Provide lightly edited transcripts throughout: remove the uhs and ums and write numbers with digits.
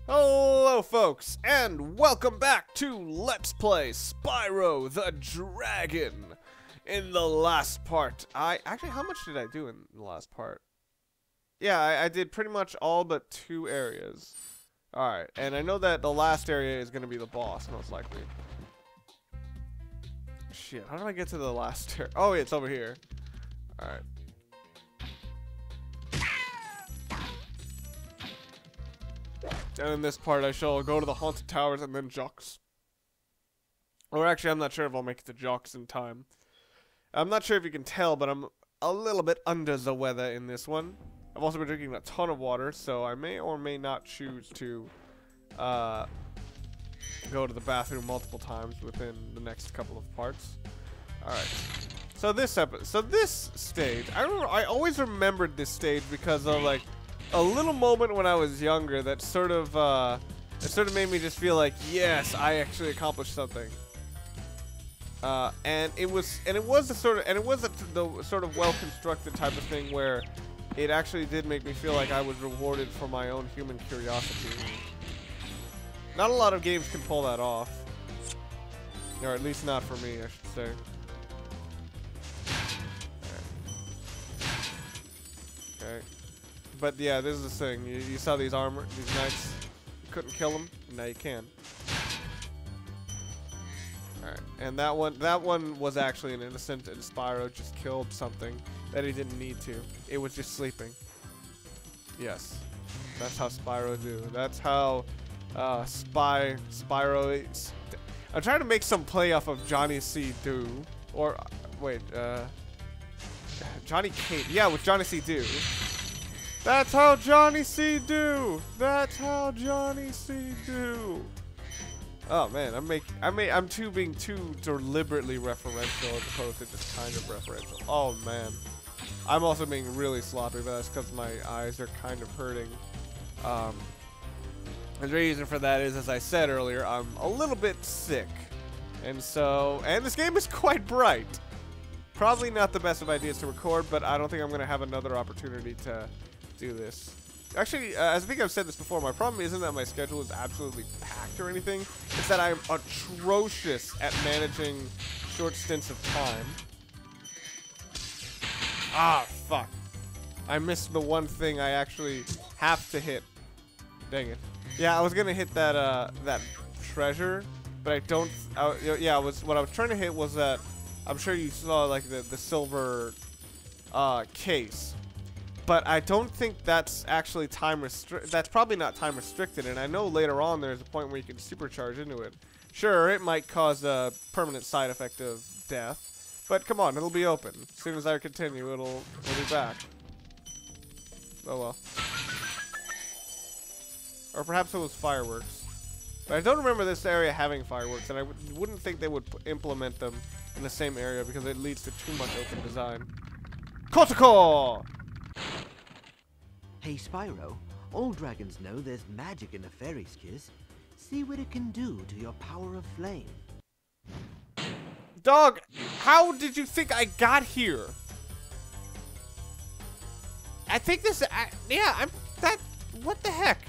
Hello folks, and welcome back to Let's Play Spyro the Dragon. In the last part, how much did I do in the last part? Yeah, I did pretty much all but 2 areas. Alright, and I know that the last area is going to be the boss, most likely. Shit, how do I get to the last area? Oh, yeah, it's over here. Alright. And in this part, I shall go to the Haunted Towers and then Jacques. Or actually, I'm not sure if I'll make it to Jacques in time. I'm not sure if you can tell, but I'm a little bit under the weather in this one. I've also been drinking a ton of water, so I may or may not choose to go to the bathroom multiple times within the next couple of parts. Alright. So this stage, I always remembered this stage because of like a little moment when I was younger that sort of made me just feel like, yes, I actually accomplished something. And it was the sort of well-constructed type of thing where it actually did make me feel like I was rewarded for my own human curiosity. Not a lot of games can pull that off, or at least not for me, I should say. Okay. But yeah, this is the thing. You saw these knights. You couldn't kill them. Now you can. Alright, and that one was actually an innocent, and Spyro just killed something that he didn't need to. It was just sleeping. Yes, that's how Spyro do. That's how Spyro is. I'm trying to make some play off of Johnny C. Do, or wait, Johnny Cate. Yeah, with Johnny C. Do. That's how Johnny C. do. That's how Johnny C. do. Oh man, I'm being too deliberately referential as opposed to just kind of referential. Oh man, I'm also being really sloppy, but that's because my eyes are kind of hurting. The reason for that is, as I said earlier, I'm a little bit sick, and this game is quite bright. Probably not the best of ideas to record, but I don't think I'm gonna have another opportunity to do this. Actually, I think I've said this before, my problem isn't that my schedule is absolutely packed or anything. It's that I'm atrocious at managing short stints of time. Ah, fuck. I missed the one thing I actually have to hit. Dang it. Yeah, I was gonna hit that that treasure, but I don't. Yeah, what I was trying to hit was that. I'm sure you saw like the silver case. But I don't think that's actually that's probably not time restricted, and I know later on there's a point where you can supercharge into it. Sure, it might cause a permanent side effect of death, but come on, it'll be open. As soon as I continue, it'll be back. Oh well. Or perhaps it was fireworks. But I don't remember this area having fireworks, and I wouldn't think they would implement them in the same area because it leads to too much open design. Kotoko! Hey Spyro, all dragons know there's magic in a fairy's kiss. See what it can do to your power of flame. Dog, how did you think I got here? I think this, yeah, what the heck?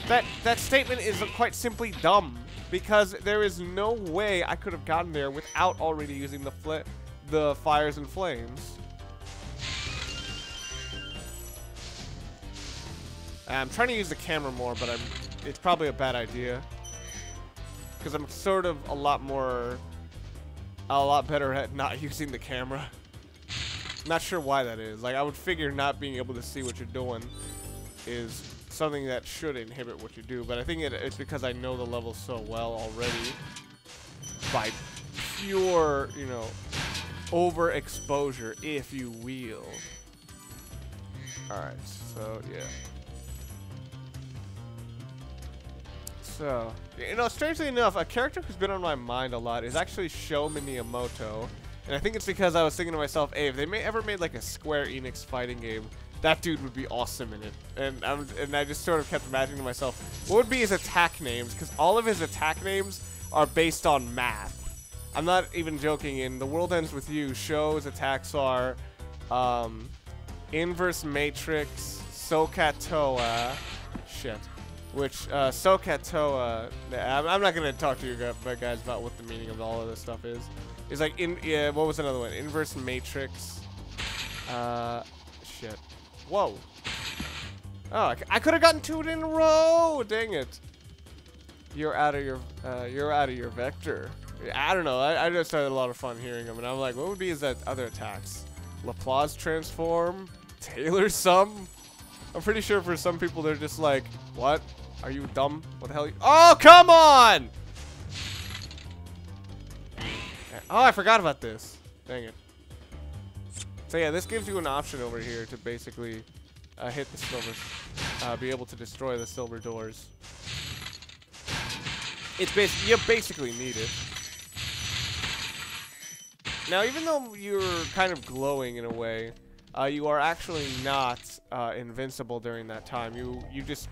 That statement is quite simply dumb, because there is no way I could have gotten there without already using the fires and flames. I'm trying to use the camera more, but it's probably a bad idea. Because I'm sort of a lot better at not using the camera. Not sure why that is. Like, I would figure not being able to see what you're doing is something that should inhibit what you do, but I think it's because I know the level so well already. By pure, you know, overexposure, if you will. Alright, so, yeah. So, you know, strangely enough, a character who's been on my mind a lot is actually Sho Miyamoto. And I think it's because I was thinking to myself, hey, if they ever made like a Square Enix fighting game, that dude would be awesome in it. And I just sort of kept imagining to myself, what would be his attack names? Because all of his attack names are based on math. I'm not even joking. In The World Ends With You, Sho's attacks are Inverse Matrix, Sokatoa, shit, which Sokatoa, I'm not gonna talk to you guys about what the meaning of all of this stuff is. It's like what was another one? Inverse matrix. Shit. Whoa. Oh, I could have gotten 2 in a row. Dang it. You're out of your vector. I don't know. I just had a lot of fun hearing them, and I'm like, what would be his other attacks? Laplace transform, Taylor sum. I'm pretty sure for some people they're just like, what? Are you dumb? What the hell? Oh, come on! Oh, I forgot about this. Dang it. So yeah, this gives you an option over here to basically hit the silver, be able to destroy the silver doors. It's you basically need it. Now, even though you're kind of glowing in a way, you are actually not invincible during that time.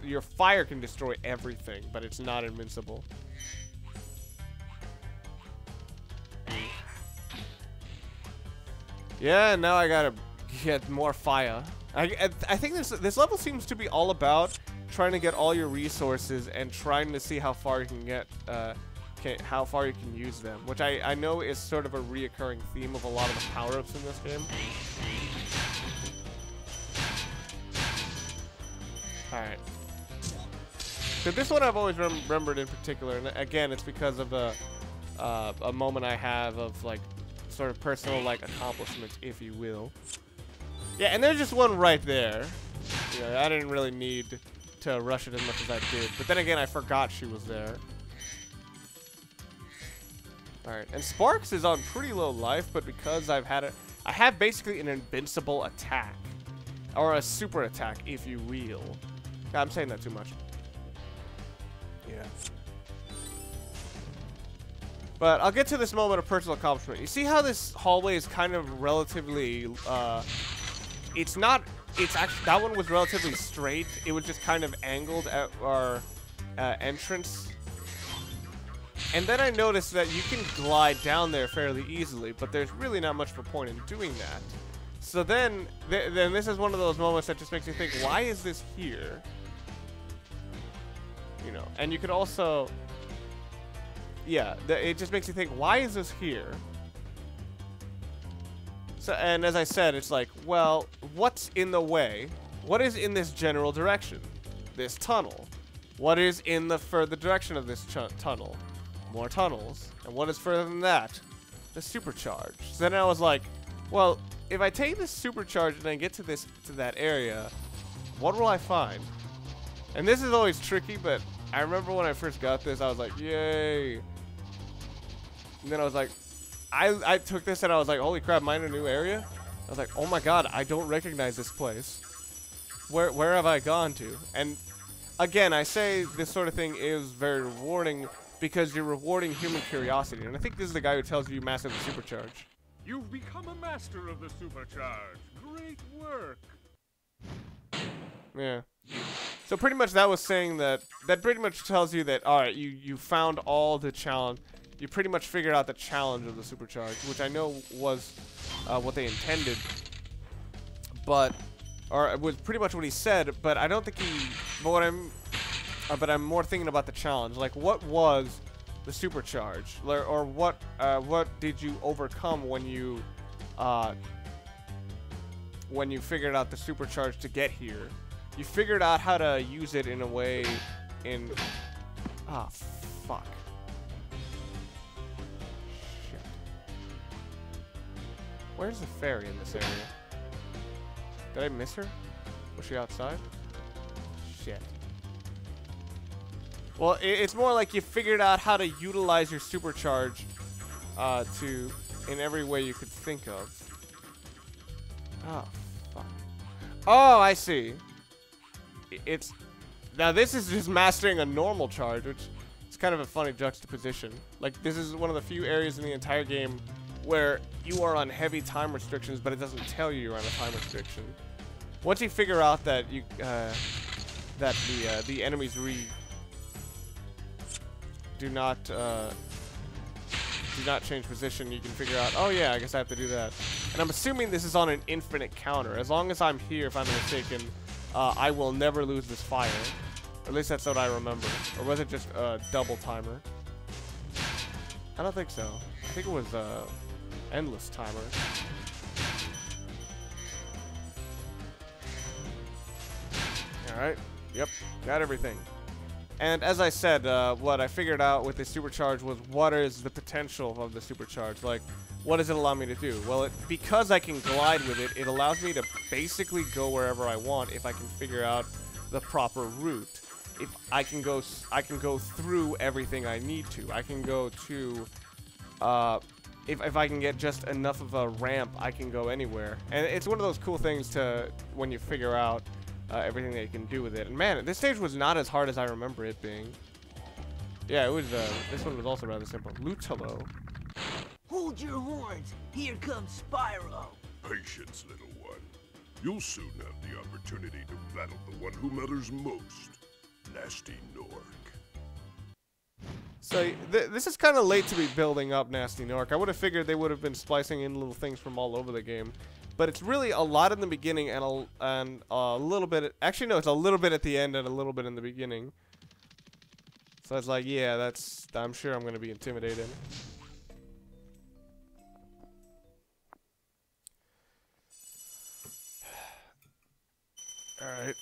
Your fire can destroy everything, but it's not invincible. Yeah, now I gotta get more fire. I think this level seems to be all about trying to get all your resources and trying to see how far you can get, how far you can use them, which I know is sort of a reoccurring theme of a lot of the power-ups in this game. Alright. So this one I've always remembered in particular, and again, it's because of a moment I have of, like, sort of personal, like, accomplishment, if you will. Yeah, and there's just one right there. You know, I didn't really need to rush it as much as I did, but then again, I forgot she was there. Alright, and Sparks is on pretty low life, but because I have basically an invincible attack. Or a super attack, if you will. God, I'm saying that too much. Yeah. But I'll get to this moment of personal accomplishment. You see how this hallway is kind of relatively, it's actually, that one was relatively straight. It was just kind of angled at our entrance. And then I noticed that you can glide down there fairly easily, but there's really not much of a point in doing that. So then this is one of those moments that just makes you think, why is this here? You know, and you could also, yeah, it just makes you think, why is this here? So, and as I said, it's like, well, what's in the way? What is in this general direction? This tunnel. What is in the further direction of this tunnel? More tunnels. And what is further than that? The supercharged. So then I was like, well, if I take this supercharged and I get to that area, what will I find? And this is always tricky, but I remember when I first got this, I was like, yay. And then I was like, I took this and I was like, holy crap, am I in a new area? I was like, oh my god, I don't recognize this place. Where have I gone to? And again, I say this sort of thing is very rewarding because you're rewarding human curiosity. And I think this is the guy who tells you master the supercharge. You've become a master of the supercharge. Great work. Yeah. So pretty much that was saying that pretty much tells you that, alright, you found all the challenge. You pretty much figured out the challenge of the supercharge, which I know was what they intended. But, or it was pretty much what he said, but I don't think he, but I'm more thinking about the challenge. Like, what was the supercharge? Or what did you overcome when you figured out the supercharge to get here? You figured out how to use it in a way fuck. Shit. Where's the fairy in this area? Did I miss her? Was she outside? Shit. Well, it's more like you figured out how to utilize your supercharge in every way you could think of. Oh, fuck. Oh, I see. Now this is just mastering a normal charge, which is kind of a funny juxtaposition. Like, this is one of the few areas in the entire game where you are on heavy time restrictions, but it doesn't tell you you're on a time restriction. Once you figure out that the enemies do not change position, you can figure out, oh yeah, I guess I have to do that. And I'm assuming this is on an infinite counter. As long as I'm here, if I'm not mistaken, I will never lose this fire. At least that's what I remember. Or was it just a double timer? I don't think so. I think it was endless timer. Alright. Yep. Got everything. And as I said, what I figured out with the Supercharged was what is the potential of the Supercharged. Like, what does it allow me to do? Well, because I can glide with it, it allows me to basically go wherever I want if I can figure out the proper route. If I can go through everything I need to. I can go to, if I can get just enough of a ramp, I can go anywhere. And it's one of those cool things to, when you figure out everything that you can do with it. And man, this stage was not as hard as I remember it being. Yeah, it was, this one was also rather simple. Lutalo. Hold your horns! Here comes Spyro! Patience, little one. You'll soon have the opportunity to battle the one who matters most. Nasty Nork. So, this is kind of late to be building up Nasty Nork. I would have figured they would have been splicing in little things from all over the game. But it's really a lot in the beginning and a little bit... Actually, no, it's a little bit at the end and a little bit in the beginning. So it's like, yeah, that's... I'm sure I'm going to be intimidated. Alright.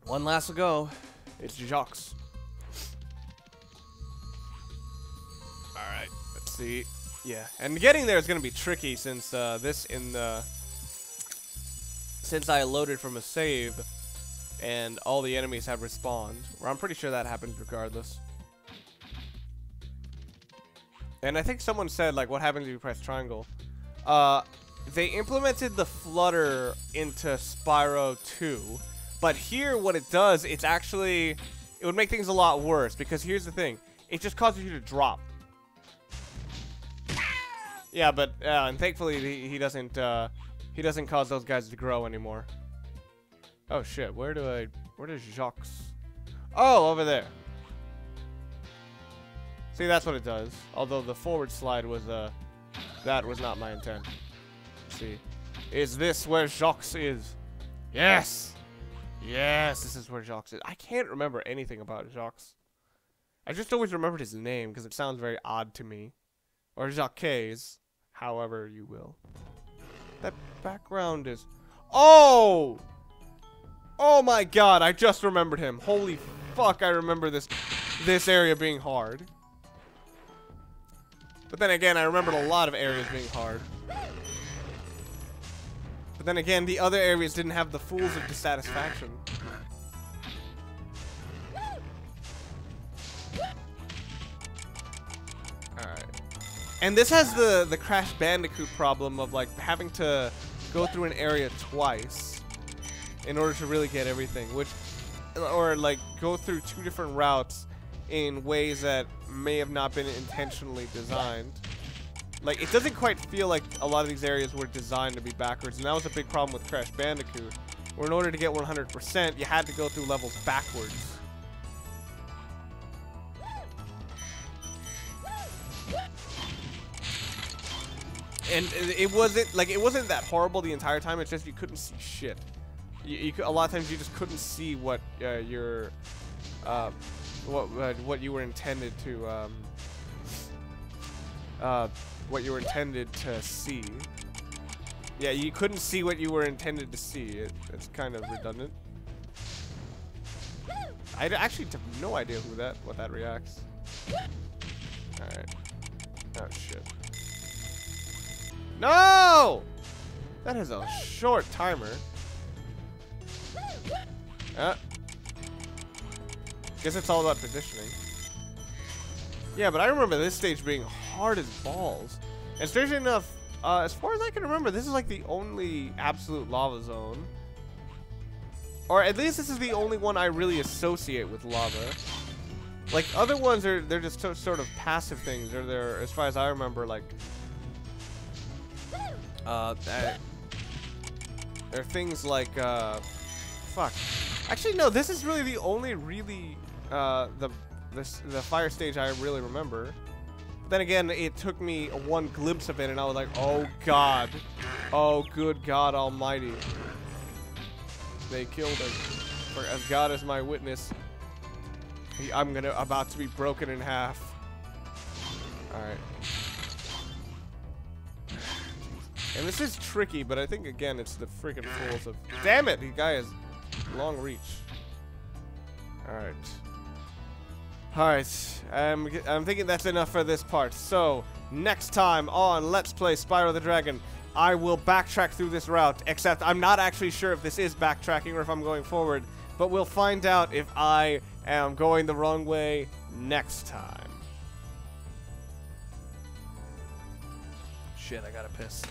One last to go. It's Jacques. Alright, let's see. Yeah, and getting there is going to be tricky since since I loaded from a save and all the enemies have respawned. Or I'm pretty sure that happens regardless. And I think someone said, like, what happens if you press triangle? They implemented the flutter into Spyro 2, but here what it does, it's actually, it would make things a lot worse, because here's the thing, it just causes you to drop. Yeah, but and thankfully he doesn't cause those guys to grow anymore. Oh shit, where does Jacques? Oh, over there. See, that's what it does. Although the forward slide was that was not my intent. Let's see. Is this where Jacques is? Yes! Yes, this is where Jacques is. I can't remember anything about Jacques. I just always remembered his name because it sounds very odd to me. Or Jacques, however you will. That background is... Oh! Oh my god, I just remembered him. Holy fuck, I remember this area being hard. But then again, I remembered a lot of areas being hard. But then again, the other areas didn't have the fools of dissatisfaction. Alright. And this has the Crash Bandicoot problem of like having to go through an area twice in order to really get everything, which, or like go through two different routes in ways that may have not been intentionally designed. Like, it doesn't quite feel like a lot of these areas were designed to be backwards, and that was a big problem with Crash Bandicoot, where in order to get 100%, you had to go through levels backwards. And it wasn't that horrible the entire time. It's just you couldn't see shit. A lot of times you just couldn't see what what you were intended to see. Yeah, you couldn't see what you were intended to see. It's kind of redundant. I actually have no idea what that reacts. All right. Oh shit. No! That is a short timer. Guess it's all about positioning. Yeah, but I remember this stage being hard as balls. And strangely enough, as far as I can remember, this is like the only absolute lava zone. Or at least this is the only one I really associate with lava. Like, other ones, they're just sort of passive things. They're, as far as I remember, like... there are things like, fuck. Actually, no, this is really the only really, the fire stage I really remember. But then again, it took me one glimpse of it and I was like, oh god. Oh, good God almighty. They killed him. For as God is my witness, I'm about to be broken in half. Alright. And this is tricky, but I think again it's the freaking fools of. Damn it! The guy has long reach. Alright. Alright. I'm thinking that's enough for this part. So, next time on Let's Play Spyro the Dragon, I will backtrack through this route, except I'm not actually sure if this is backtracking or if I'm going forward, but we'll find out if I am going the wrong way next time. Shit, I gotta piss.